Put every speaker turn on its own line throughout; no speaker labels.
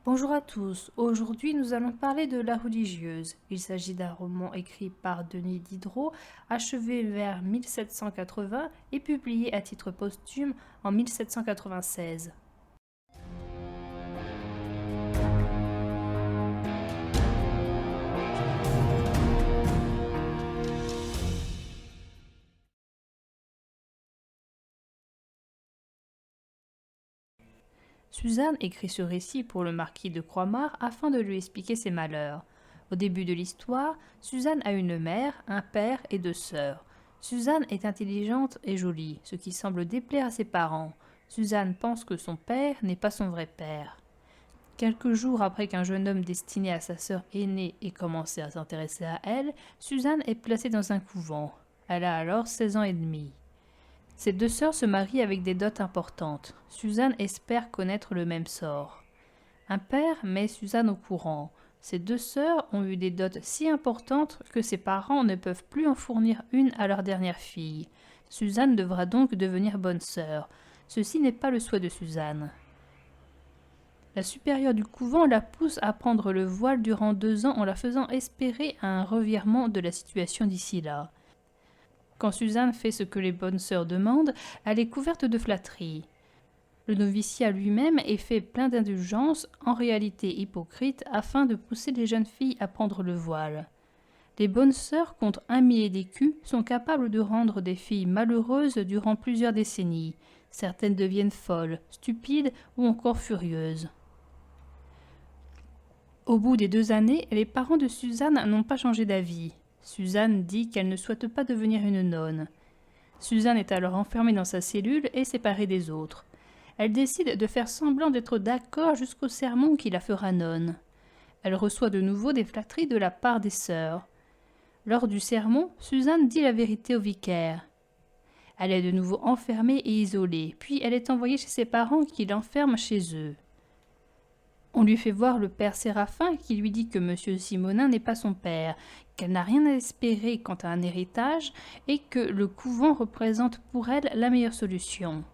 Bonjour à tous, aujourd'hui nous allons parler de La religieuse. Il s'agit d'un roman écrit par Denis Diderot, achevé vers 1780 et publié à titre posthume en 1796. Suzanne écrit ce récit pour le marquis de Croixmare afin de lui expliquer ses malheurs. Au début de l'histoire, Suzanne a une mère, un père et deux sœurs. Suzanne est intelligente et jolie, ce qui semble déplaire à ses parents. Suzanne pense que son père n'est pas son vrai père. Quelques jours après qu'un jeune homme destiné à sa sœur aînée ait commencé à s'intéresser à elle, Suzanne est placée dans un couvent. Elle a alors 16 ans et demi. Ses deux sœurs se marient avec des dots importantes. Suzanne espère connaître le même sort. Un père met Suzanne au courant. Ses deux sœurs ont eu des dots si importantes que ses parents ne peuvent plus en fournir une à leur dernière fille. Suzanne devra donc devenir bonne sœur. Ceci n'est pas le souhait de Suzanne. La supérieure du couvent la pousse à prendre le voile durant 2 ans en la faisant espérer un revirement de la situation d'ici là. Quand Suzanne fait ce que les bonnes sœurs demandent, elle est couverte de flatteries. Le noviciat lui-même est fait plein d'indulgence, en réalité hypocrite, afin de pousser les jeunes filles à prendre le voile. Les bonnes sœurs, contre 1 millier d'écus, sont capables de rendre des filles malheureuses durant plusieurs décennies. Certaines deviennent folles, stupides ou encore furieuses. Au bout des 2 années, les parents de Suzanne n'ont pas changé d'avis. Suzanne dit qu'elle ne souhaite pas devenir une nonne. Suzanne est alors enfermée dans sa cellule et séparée des autres. Elle décide de faire semblant d'être d'accord jusqu'au sermon qui la fera nonne. Elle reçoit de nouveau des flatteries de la part des sœurs. Lors du sermon, Suzanne dit la vérité au vicaire. Elle est de nouveau enfermée et isolée, puis elle est envoyée chez ses parents qui l'enferment chez eux. On lui fait voir le père Séraphin qui lui dit que M. Simonin n'est pas son père, qu'elle n'a rien à espérer quant à un héritage et que le couvent représente pour elle la meilleure solution.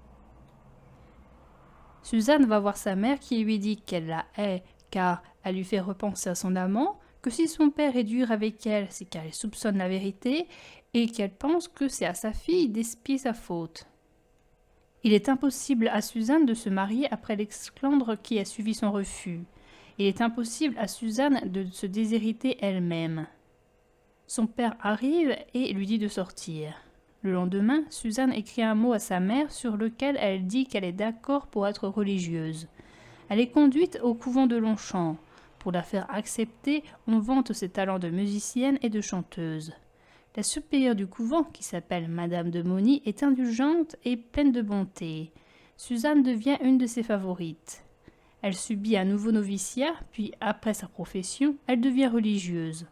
Suzanne va voir sa mère qui lui dit qu'elle la hait car elle lui fait repenser à son amant, que si son père est dur avec elle, c'est car elle soupçonne la vérité et qu'elle pense que c'est à sa fille d'expier sa faute. Il est impossible à Suzanne de se marier après l'esclandre qui a suivi son refus. Il est impossible à Suzanne de se déshériter elle-même. Son père arrive et lui dit de sortir. Le lendemain, Suzanne écrit un mot à sa mère sur lequel elle dit qu'elle est d'accord pour être religieuse. Elle est conduite au couvent de Longchamp. Pour la faire accepter, on vante ses talents de musicienne et de chanteuse. La supérieure du couvent, qui s'appelle Madame de Mauny, est indulgente et pleine de bonté. Suzanne devient une de ses favorites. Elle subit un nouveau noviciat, puis après sa profession, elle devient religieuse.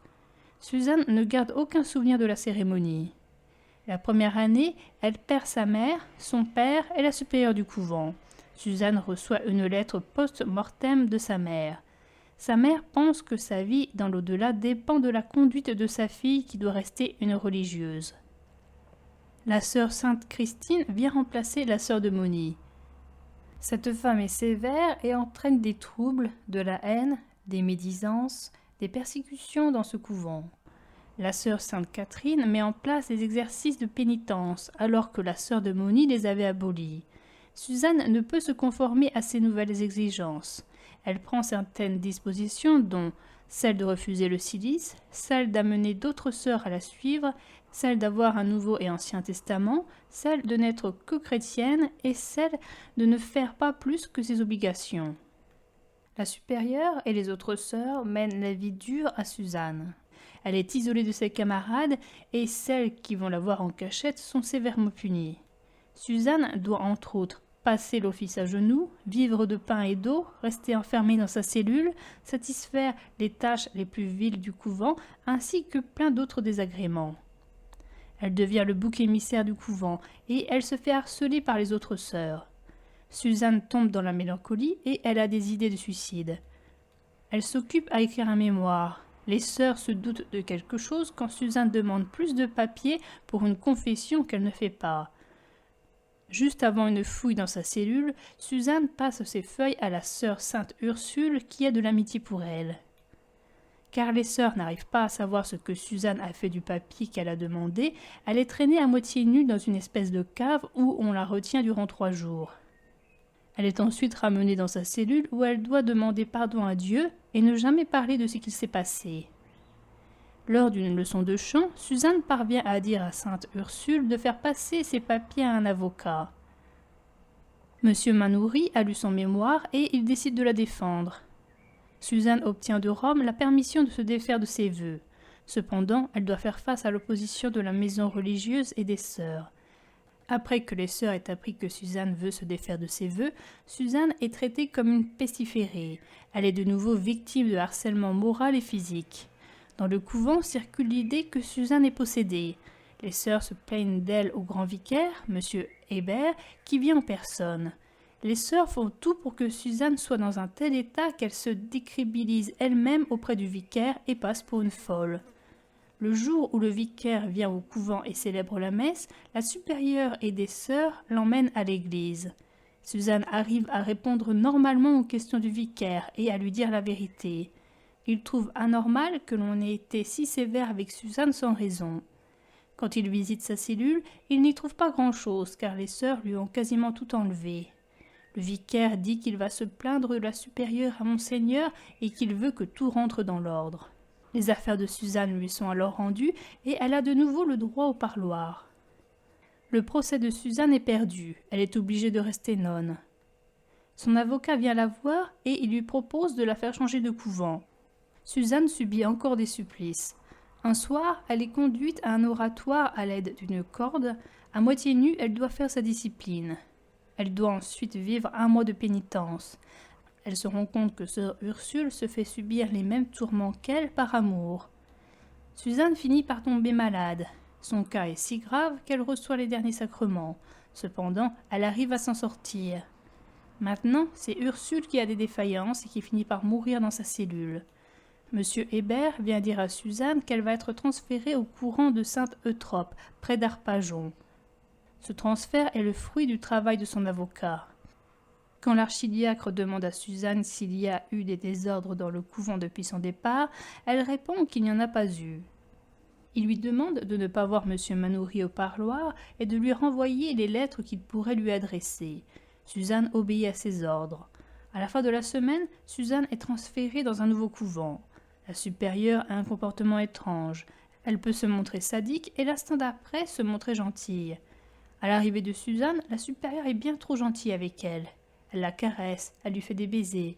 Suzanne ne garde aucun souvenir de la cérémonie. La première année, elle perd sa mère, son père et la supérieure du couvent. Suzanne reçoit une lettre post-mortem de sa mère. Sa mère pense que sa vie dans l'au-delà dépend de la conduite de sa fille qui doit rester une religieuse. La sœur Sainte Christine vient remplacer la sœur de Mauny. Cette femme est sévère et entraîne des troubles, de la haine, des médisances, des persécutions dans ce couvent. La sœur Sainte Catherine met en place des exercices de pénitence alors que la sœur de Mauny les avait abolis. Suzanne ne peut se conformer à ces nouvelles exigences. Elle prend certaines dispositions dont celle de refuser le cilice, celle d'amener d'autres sœurs à la suivre, celle d'avoir un Nouveau et Ancien Testament, celle de n'être que chrétienne et celle de ne faire pas plus que ses obligations. La supérieure et les autres sœurs mènent la vie dure à Suzanne. Elle est isolée de ses camarades et celles qui vont la voir en cachette sont sévèrement punies. Suzanne doit entre autres passer l'office à genoux, vivre de pain et d'eau, rester enfermée dans sa cellule, satisfaire les tâches les plus viles du couvent, ainsi que plein d'autres désagréments. Elle devient le bouc émissaire du couvent et elle se fait harceler par les autres sœurs. Suzanne tombe dans la mélancolie et elle a des idées de suicide. Elle s'occupe à écrire un mémoire. Les sœurs se doutent de quelque chose quand Suzanne demande plus de papier pour une confession qu'elle ne fait pas. Juste avant une fouille dans sa cellule, Suzanne passe ses feuilles à la sœur Sainte Ursule qui a de l'amitié pour elle. Car les sœurs n'arrivent pas à savoir ce que Suzanne a fait du papier qu'elle a demandé, elle est traînée à moitié nue dans une espèce de cave où on la retient durant 3 jours. Elle est ensuite ramenée dans sa cellule où elle doit demander pardon à Dieu et ne jamais parler de ce qu'il s'est passé. Lors d'une leçon de chant, Suzanne parvient à dire à Sainte Ursule de faire passer ses papiers à un avocat. Monsieur Manoury a lu son mémoire et il décide de la défendre. Suzanne obtient de Rome la permission de se défaire de ses vœux. Cependant, elle doit faire face à l'opposition de la maison religieuse et des sœurs. Après que les sœurs aient appris que Suzanne veut se défaire de ses vœux, Suzanne est traitée comme une pestiférée. Elle est de nouveau victime de harcèlement moral et physique. Dans le couvent circule l'idée que Suzanne est possédée. Les sœurs se plaignent d'elle au grand vicaire, M. Hébert, qui vient en personne. Les sœurs font tout pour que Suzanne soit dans un tel état qu'elle se décrédibilise elle-même auprès du vicaire et passe pour une folle. Le jour où le vicaire vient au couvent et célèbre la messe, la supérieure et des sœurs l'emmènent à l'église. Suzanne arrive à répondre normalement aux questions du vicaire et à lui dire la vérité. Il trouve anormal que l'on ait été si sévère avec Suzanne sans raison. Quand il visite sa cellule, il n'y trouve pas grand-chose car les sœurs lui ont quasiment tout enlevé. Le vicaire dit qu'il va se plaindre de la supérieure à Monseigneur et qu'il veut que tout rentre dans l'ordre. Les affaires de Suzanne lui sont alors rendues et elle a de nouveau le droit au parloir. Le procès de Suzanne est perdu, elle est obligée de rester nonne. Son avocat vient la voir et il lui propose de la faire changer de couvent. Suzanne subit encore des supplices. Un soir, elle est conduite à un oratoire à l'aide d'une corde. À moitié nue, elle doit faire sa discipline. Elle doit ensuite vivre 1 mois de pénitence. Elle se rend compte que sœur Ursule se fait subir les mêmes tourments qu'elle par amour. Suzanne finit par tomber malade. Son cas est si grave qu'elle reçoit les derniers sacrements. Cependant, elle arrive à s'en sortir. Maintenant, c'est Ursule qui a des défaillances et qui finit par mourir dans sa cellule. Monsieur Hébert vient dire à Suzanne qu'elle va être transférée au courant de Sainte-Eutrope, près d'Arpajon. Ce transfert est le fruit du travail de son avocat. Quand l'archidiacre demande à Suzanne s'il y a eu des désordres dans le couvent depuis son départ, elle répond qu'il n'y en a pas eu. Il lui demande de ne pas voir M. Manoury au parloir et de lui renvoyer les lettres qu'il pourrait lui adresser. Suzanne obéit à ses ordres. À la fin de la semaine, Suzanne est transférée dans un nouveau couvent. La supérieure a un comportement étrange. Elle peut se montrer sadique et l'instant d'après se montrer gentille. À l'arrivée de Suzanne, la supérieure est bien trop gentille avec elle. Elle la caresse, elle lui fait des baisers.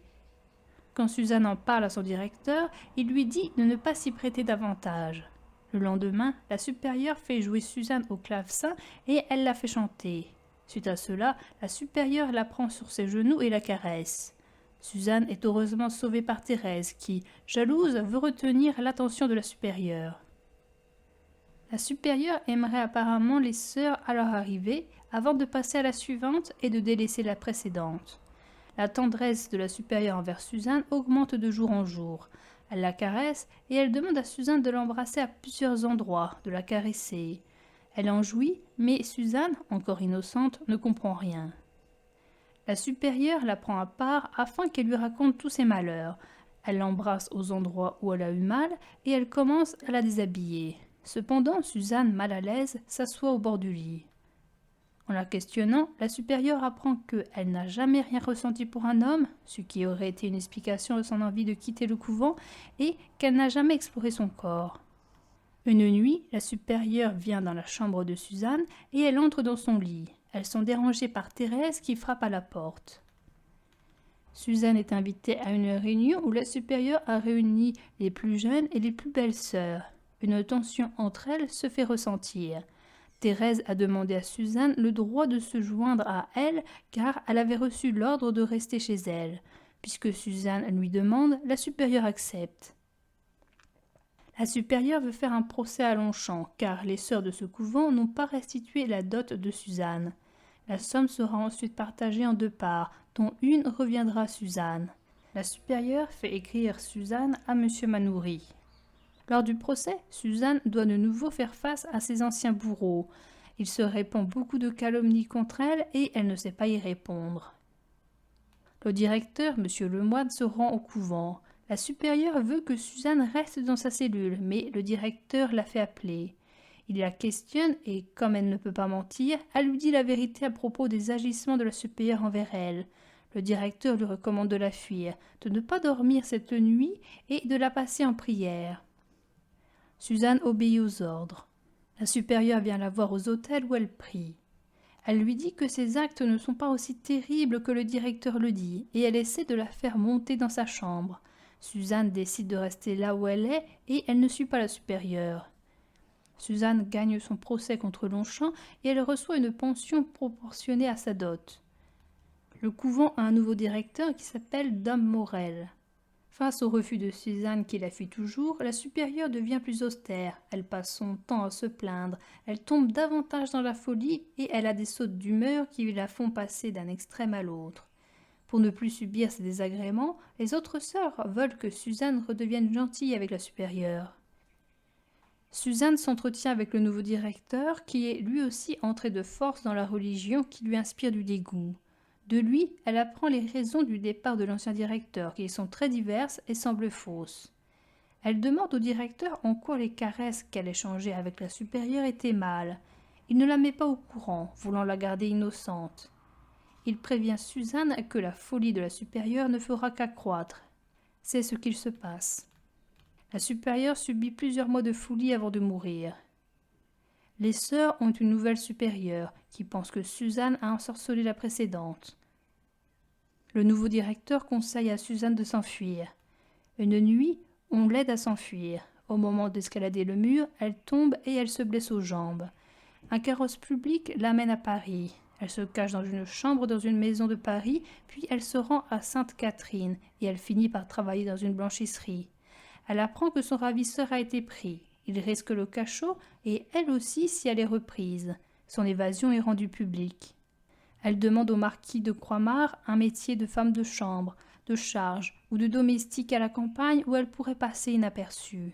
Quand Suzanne en parle à son directeur, il lui dit de ne pas s'y prêter davantage. Le lendemain, la supérieure fait jouer Suzanne au clavecin et elle la fait chanter. Suite à cela, la supérieure la prend sur ses genoux et la caresse. Suzanne est heureusement sauvée par Thérèse qui, jalouse, veut retenir l'attention de la supérieure. La supérieure aimerait apparemment les sœurs à leur arrivée avant de passer à la suivante et de délaisser la précédente. La tendresse de la supérieure envers Suzanne augmente de jour en jour. Elle la caresse et elle demande à Suzanne de l'embrasser à plusieurs endroits, de la caresser. Elle en jouit, mais Suzanne, encore innocente, ne comprend rien. La supérieure la prend à part afin qu'elle lui raconte tous ses malheurs. Elle l'embrasse aux endroits où elle a eu mal et elle commence à la déshabiller. Cependant, Suzanne, mal à l'aise, s'assoit au bord du lit. En la questionnant, la supérieure apprend qu'elle n'a jamais rien ressenti pour un homme, ce qui aurait été une explication de son envie de quitter le couvent, et qu'elle n'a jamais exploré son corps. Une nuit, la supérieure vient dans la chambre de Suzanne et elle entre dans son lit. Elles sont dérangées par Thérèse qui frappe à la porte. Suzanne est invitée à une réunion où la supérieure a réuni les plus jeunes et les plus belles sœurs. Une tension entre elles se fait ressentir. Thérèse a demandé à Suzanne le droit de se joindre à elle car elle avait reçu l'ordre de rester chez elle. Puisque Suzanne lui demande, la supérieure accepte. La supérieure veut faire un procès à Longchamp car les sœurs de ce couvent n'ont pas restitué la dot de Suzanne. La somme sera ensuite partagée en 2 parts, dont une reviendra à Suzanne. La supérieure fait écrire Suzanne à M. Manoury. Lors du procès, Suzanne doit de nouveau faire face à ses anciens bourreaux. Il se répand beaucoup de calomnies contre elle et elle ne sait pas y répondre. Le directeur, M. Lemoine, se rend au couvent. La supérieure veut que Suzanne reste dans sa cellule, mais le directeur la fait appeler. Il la questionne et, comme elle ne peut pas mentir, elle lui dit la vérité à propos des agissements de la supérieure envers elle. Le directeur lui recommande de la fuir, de ne pas dormir cette nuit et de la passer en prière. Suzanne obéit aux ordres. La supérieure vient la voir aux autels où elle prie. Elle lui dit que ses actes ne sont pas aussi terribles que le directeur le dit, et elle essaie de la faire monter dans sa chambre. Suzanne décide de rester là où elle est, et elle ne suit pas la supérieure. Suzanne gagne son procès contre Longchamp, et elle reçoit une pension proportionnée à sa dot. Le couvent a un nouveau directeur qui s'appelle Dom Morel. Face au refus de Suzanne qui la fuit toujours, la supérieure devient plus austère. Elle passe son temps à se plaindre. Elle tombe davantage dans la folie et elle a des sautes d'humeur qui la font passer d'un extrême à l'autre. Pour ne plus subir ces désagréments, les autres sœurs veulent que Suzanne redevienne gentille avec la supérieure. Suzanne s'entretient avec le nouveau directeur qui est lui aussi entré de force dans la religion qui lui inspire du dégoût. De lui, elle apprend les raisons du départ de l'ancien directeur, qui sont très diverses et semblent fausses. Elle demande au directeur en quoi les caresses qu'elle échangeait avec la supérieure étaient mal. Il ne la met pas au courant, voulant la garder innocente. Il prévient Suzanne que la folie de la supérieure ne fera qu'accroître. C'est ce qu'il se passe. La supérieure subit plusieurs mois de folie avant de mourir. Les sœurs ont une nouvelle supérieure qui pense que Suzanne a ensorcelé la précédente. Le nouveau directeur conseille à Suzanne de s'enfuir. Une nuit, on l'aide à s'enfuir. Au moment d'escalader le mur, elle tombe et elle se blesse aux jambes. Un carrosse public l'amène à Paris. Elle se cache dans une chambre dans une maison de Paris, puis elle se rend à Sainte-Catherine et elle finit par travailler dans une blanchisserie. Elle apprend que son ravisseur a été pris. Il risque le cachot et elle aussi si elle est reprise. Son évasion est rendue publique. Elle demande au marquis de Croixmare un métier de femme de chambre, de charge ou de domestique à la campagne où elle pourrait passer inaperçue.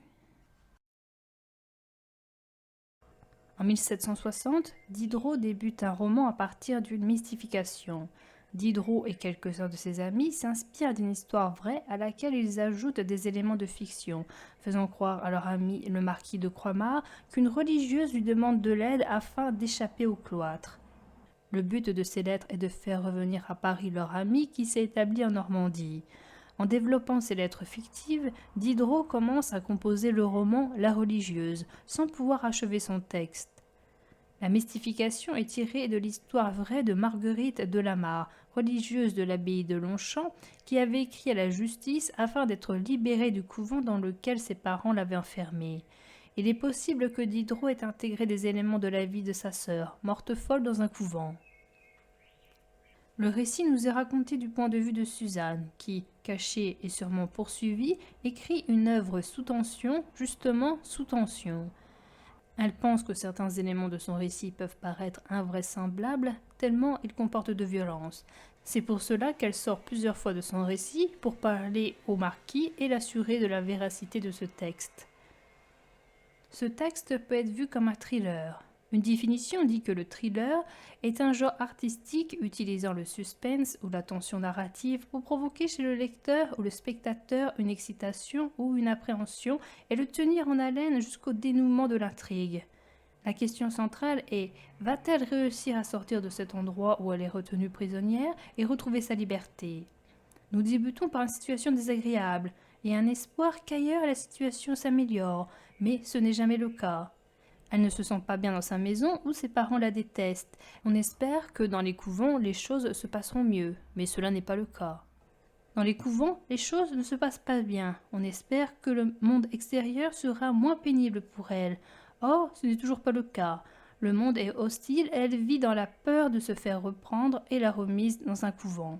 En 1760, Diderot débute un roman à partir d'une mystification. Diderot et quelques-uns de ses amis s'inspirent d'une histoire vraie à laquelle ils ajoutent des éléments de fiction, faisant croire à leur ami le marquis de Croixmare qu'une religieuse lui demande de l'aide afin d'échapper au cloître. Le but de ces lettres est de faire revenir à Paris leur ami qui s'est établi en Normandie. En développant ces lettres fictives, Diderot commence à composer le roman La religieuse, sans pouvoir achever son texte. La mystification est tirée de l'histoire vraie de Marguerite de la Mare, religieuse de l'abbaye de Longchamp, qui avait écrit à la justice afin d'être libérée du couvent dans lequel ses parents l'avaient enfermée. Il est possible que Diderot ait intégré des éléments de la vie de sa sœur, morte folle dans un couvent. Le récit nous est raconté du point de vue de Suzanne, qui, cachée et sûrement poursuivie, écrit une œuvre sous tension, justement sous tension. Elle pense que certains éléments de son récit peuvent paraître invraisemblables, tellement ils comportent de violence. C'est pour cela qu'elle sort plusieurs fois de son récit pour parler au marquis et l'assurer de la véracité de ce texte. Ce texte peut être vu comme un thriller. Une définition dit que le thriller est un genre artistique utilisant le suspense ou la tension narrative pour provoquer chez le lecteur ou le spectateur une excitation ou une appréhension et le tenir en haleine jusqu'au dénouement de l'intrigue. La question centrale est: va-t-elle réussir à sortir de cet endroit où elle est retenue prisonnière et retrouver sa liberté? Nous débutons par une situation désagréable et un espoir qu'ailleurs la situation s'améliore, mais ce n'est jamais le cas. Elle ne se sent pas bien dans sa maison où ses parents la détestent. On espère que dans les couvents, les choses se passeront mieux, mais cela n'est pas le cas. Dans les couvents, les choses ne se passent pas bien. On espère que le monde extérieur sera moins pénible pour elle. Or, ce n'est toujours pas le cas. Le monde est hostile et elle vit dans la peur de se faire reprendre et la remise dans un couvent.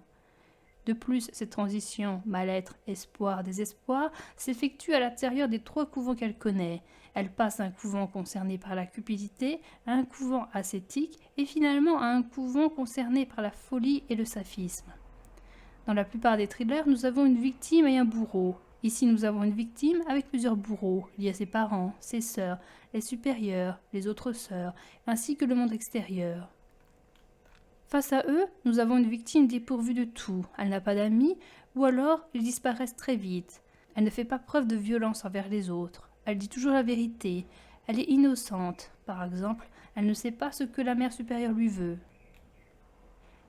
De plus, cette transition, mal-être, espoir, désespoir, s'effectue à l'intérieur des 3 couvents qu'elle connaît. Elle passe d'un couvent concerné par la cupidité à un couvent ascétique et finalement à un couvent concerné par la folie et le saphisme. Dans la plupart des thrillers, nous avons une victime et un bourreau. Ici, nous avons une victime avec plusieurs bourreaux. Il y a ses parents, ses sœurs, les supérieurs, les autres sœurs, ainsi que le monde extérieur. Face à eux, nous avons une victime dépourvue de tout. Elle n'a pas d'amis, ou alors ils disparaissent très vite. Elle ne fait pas preuve de violence envers les autres. Elle dit toujours la vérité. Elle est innocente. Par exemple, elle ne sait pas ce que la mère supérieure lui veut.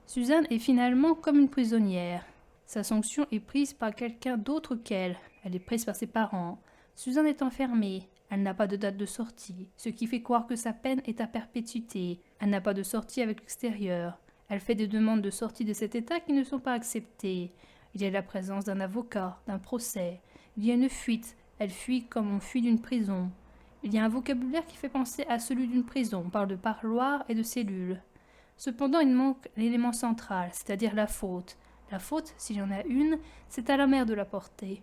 Suzanne est finalement comme une prisonnière. Sa sanction est prise par quelqu'un d'autre qu'elle. Elle est prise par ses parents. Suzanne est enfermée. Elle n'a pas de date de sortie, ce qui fait croire que sa peine est à perpétuité. Elle n'a pas de sortie avec l'extérieur. Elle fait des demandes de sortie de cet état qui ne sont pas acceptées. Il y a la présence d'un avocat, d'un procès. Il y a une fuite. Elle fuit comme on fuit d'une prison. Il y a un vocabulaire qui fait penser à celui d'une prison. On parle de parloir et de cellules. Cependant, il manque l'élément central, c'est-à-dire la faute. La faute, s'il y en a une, c'est à la mère de la porter.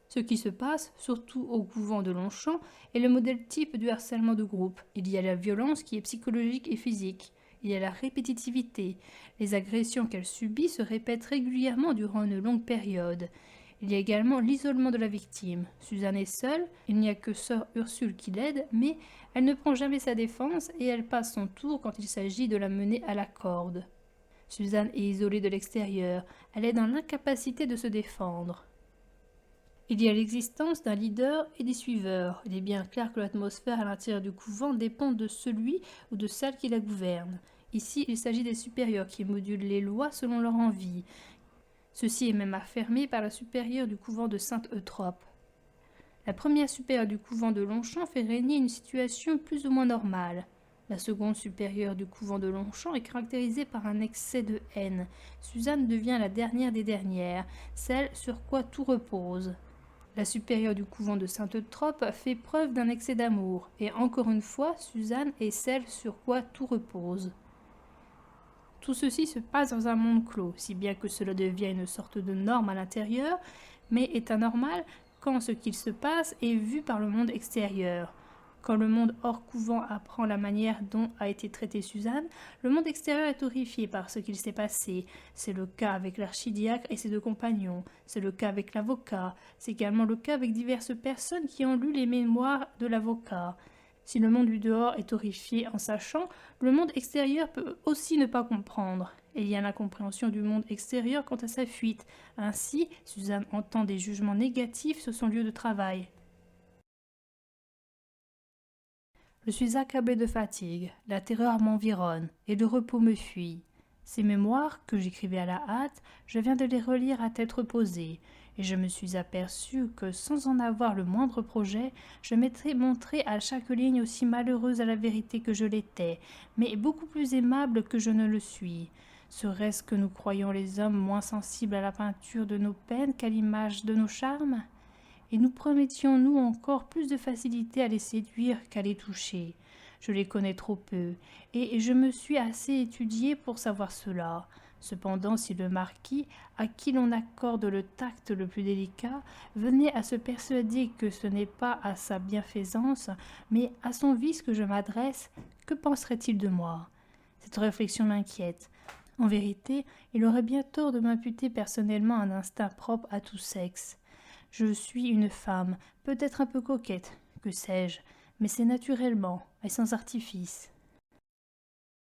Ce qui se passe, surtout au couvent de Longchamp, est le modèle type du harcèlement de groupe. Il y a la violence qui est psychologique et physique. Il y a la répétitivité. Les agressions qu'elle subit se répètent régulièrement durant une longue période. Il y a également l'isolement de la victime. Suzanne est seule, il n'y a que sœur Ursule qui l'aide, mais elle ne prend jamais sa défense et elle passe son tour quand il s'agit de la mener à la corde. Suzanne est isolée de l'extérieur, elle est dans l'incapacité de se défendre. Il y a l'existence d'un leader et des suiveurs. Il est bien clair que l'atmosphère à l'intérieur du couvent dépend de celui ou de celle qui la gouverne. Ici, il s'agit des supérieurs qui modulent les lois selon leur envie. Ceci est même affirmé par la supérieure du couvent de Sainte-Eutrope. La première supérieure du couvent de Longchamp fait régner une situation plus ou moins normale. La seconde supérieure du couvent de Longchamp est caractérisée par un excès de haine. Suzanne devient la dernière des dernières, celle sur quoi tout repose. La supérieure du couvent de Sainte-Eutrope fait preuve d'un excès d'amour, et encore une fois, Suzanne est celle sur quoi tout repose. Tout ceci se passe dans un monde clos, si bien que cela devient une sorte de norme à l'intérieur, mais est anormal quand ce qu'il se passe est vu par le monde extérieur. Quand le monde hors couvent apprend la manière dont a été traitée Suzanne, le monde extérieur est horrifié par ce qu'il s'est passé. C'est le cas avec l'archidiacre et ses deux compagnons, c'est le cas avec l'avocat, c'est également le cas avec diverses personnes qui ont lu les mémoires de l'avocat. Si le monde du dehors est horrifié en sachant, le monde extérieur peut aussi ne pas comprendre. Et il y a l'incompréhension du monde extérieur quant à sa fuite. Ainsi, Suzanne entend des jugements négatifs sur son lieu de travail. Je suis accablé de fatigue, la terreur m'environne, et le repos me fuit. Ces mémoires, que j'écrivais à la hâte, je viens de les relire à tête reposée, et je me suis aperçu que, sans en avoir le moindre projet, je m'étais montré à chaque ligne aussi malheureuse à la vérité que je l'étais, mais beaucoup plus aimable que je ne le suis. Serait-ce que nous croyons les hommes moins sensibles à la peinture de nos peines qu'à l'image de nos charmes ? Et nous promettions-nous encore plus de facilité à les séduire qu'à les toucher. Je les connais trop peu, et je me suis assez étudiée pour savoir cela. Cependant, si le marquis, à qui l'on accorde le tact le plus délicat, venait à se persuader que ce n'est pas à sa bienfaisance, mais à son vice que je m'adresse, que penserait-il de moi ? Cette réflexion m'inquiète. En vérité, il aurait bien tort de m'imputer personnellement un instinct propre à tout sexe. Je suis une femme, peut-être un peu coquette, que sais-je, mais c'est naturellement et sans artifice.